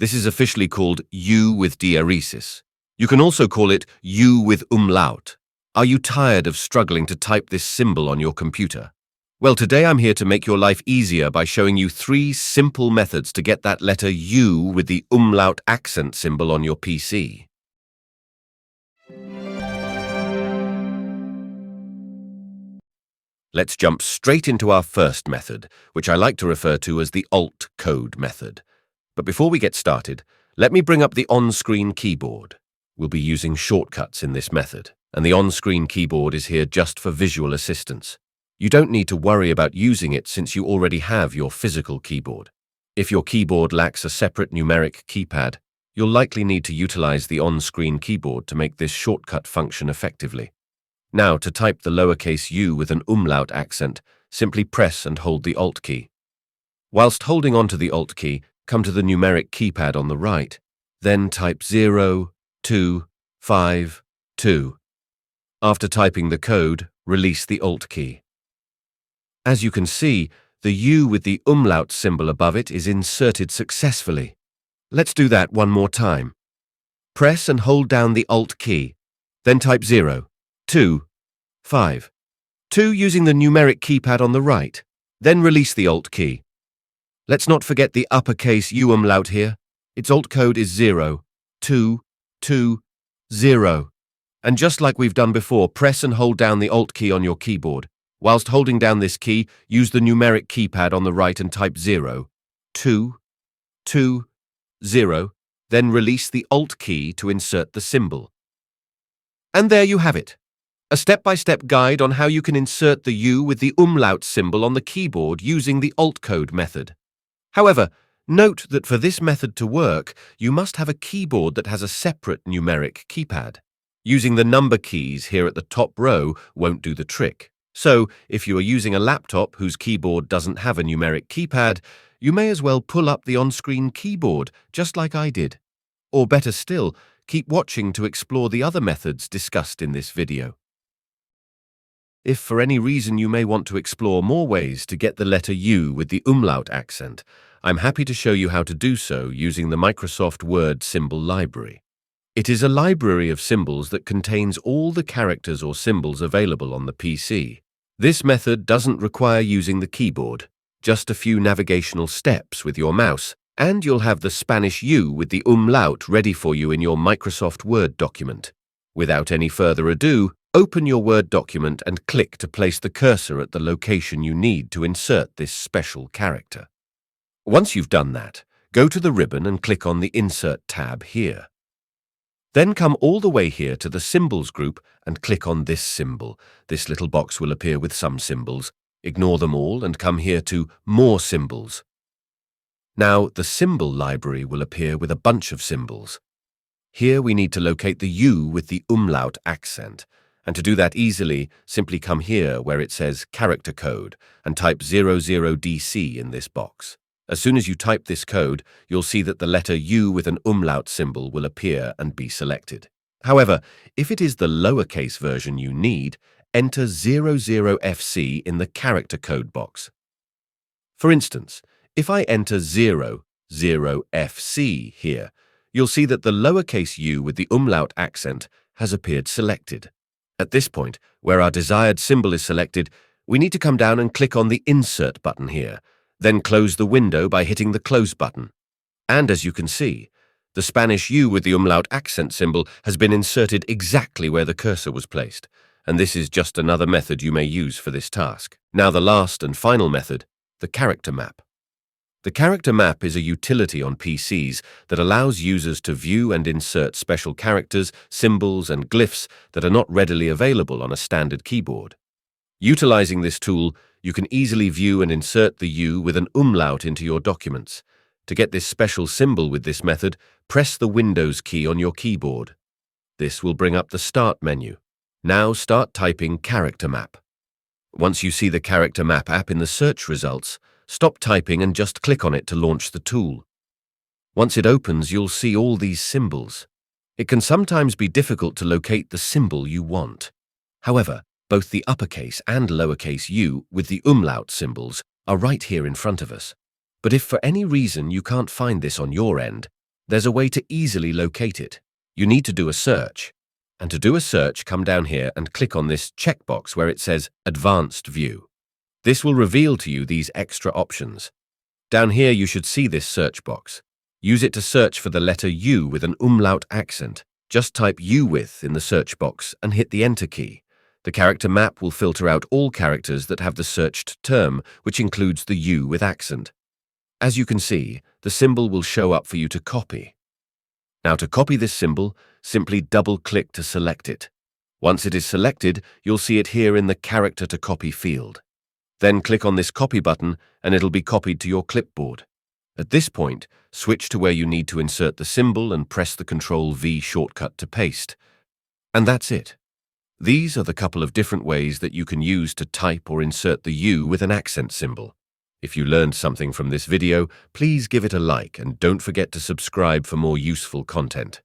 This is officially called U with diaeresis. You can also call it U with umlaut. Are you tired of struggling to type this symbol on your computer? Well, today I'm here to make your life easier by showing you 3 simple methods to get that letter U with the umlaut accent symbol on your PC. Let's jump straight into our first method, which I like to refer to as the alt code method. But before we get started, let me bring up the on-screen keyboard. We'll be using shortcuts in this method, and the on-screen keyboard is here just for visual assistance. You don't need to worry about using it since you already have your physical keyboard. If your keyboard lacks a separate numeric keypad, you'll likely need to utilize the on-screen keyboard to make this shortcut function effectively. Now, to type the lowercase u with an umlaut accent, simply press and hold the Alt key. Whilst holding onto the Alt key, come to the numeric keypad on the right, then type 0, 2, 5, 2. After typing the code, release the Alt key. As you can see, the U with the umlaut symbol above it is inserted successfully. Let's do that one more time. Press and hold down the Alt key, then type 0, 2, 5, 2 using the numeric keypad on the right, then release the Alt key. Let's not forget the uppercase U umlaut here. Its alt code is 0, 2, 2, 0. And just like we've done before, press and hold down the Alt key on your keyboard. Whilst holding down this key, use the numeric keypad on the right and type 0, 2, 2, 0, then release the Alt key to insert the symbol. And there you have it, a step-by-step guide on how you can insert the U with the umlaut symbol on the keyboard using the alt code method. However, note that for this method to work, you must have a keyboard that has a separate numeric keypad. Using the number keys here at the top row won't do the trick. So, if you are using a laptop whose keyboard doesn't have a numeric keypad, you may as well pull up the on-screen keyboard, just like I did. Or better still, keep watching to explore the other methods discussed in this video. If for any reason you may want to explore more ways to get the letter U with the umlaut accent, I'm happy to show you how to do so using the Microsoft Word symbol library. It is a library of symbols that contains all the characters or symbols available on the PC. This method doesn't require using the keyboard, just a few navigational steps with your mouse, and you'll have the Spanish U with the umlaut ready for you in your Microsoft Word document. Without any further ado, open your Word document and click to place the cursor at the location you need to insert this special character. Once you've done that, go to the ribbon and click on the Insert tab here. Then come all the way here to the Symbols group and click on this symbol. This little box will appear with some symbols. Ignore them all and come here to More Symbols. Now, the symbol library will appear with a bunch of symbols. Here we need to locate the U with the umlaut accent. And to do that easily, simply come here where it says Character Code and type 00DC in this box. As soon as you type this code, you'll see that the letter U with an umlaut symbol will appear and be selected. However, if it is the lowercase version you need, enter 00FC in the character code box. For instance, if I enter 00FC here, you'll see that the lowercase u with the umlaut accent has appeared selected. At this point, where our desired symbol is selected, we need to come down and click on the Insert button here, then close the window by hitting the Close button. And as you can see, the Spanish U with the umlaut accent symbol has been inserted exactly where the cursor was placed, and this is just another method you may use for this task. Now the last and final method, the character map. The character map is a utility on PCs that allows users to view and insert special characters, symbols, and glyphs that are not readily available on a standard keyboard. Utilizing this tool, you can easily view and insert the U with an umlaut into your documents. To get this special symbol with this method, press the Windows key on your keyboard. This will bring up the Start menu. Now start typing Character Map. Once you see the Character Map app in the search results, stop typing and just click on it to launch the tool. Once it opens, you'll see all these symbols. It can sometimes be difficult to locate the symbol you want. However, both the uppercase and lowercase u with the umlaut symbols are right here in front of us. But if for any reason you can't find this on your end, there's a way to easily locate it. You need to do a search. And to do a search, come down here and click on this checkbox where it says Advanced View. This will reveal to you these extra options. Down here you should see this search box. Use it to search for the letter U with an umlaut accent. Just type U with in the search box and hit the Enter key. The character map will filter out all characters that have the searched term, which includes the U with accent. As you can see, the symbol will show up for you to copy. Now to copy this symbol, simply double-click to select it. Once it is selected, you'll see it here in the Character to Copy field. Then click on this Copy button and it'll be copied to your clipboard. At this point, switch to where you need to insert the symbol and press the Ctrl-V shortcut to paste. And that's it. These are the couple of different ways that you can use to type or insert the U with an accent symbol. If you learned something from this video, please give it a like and don't forget to subscribe for more useful content.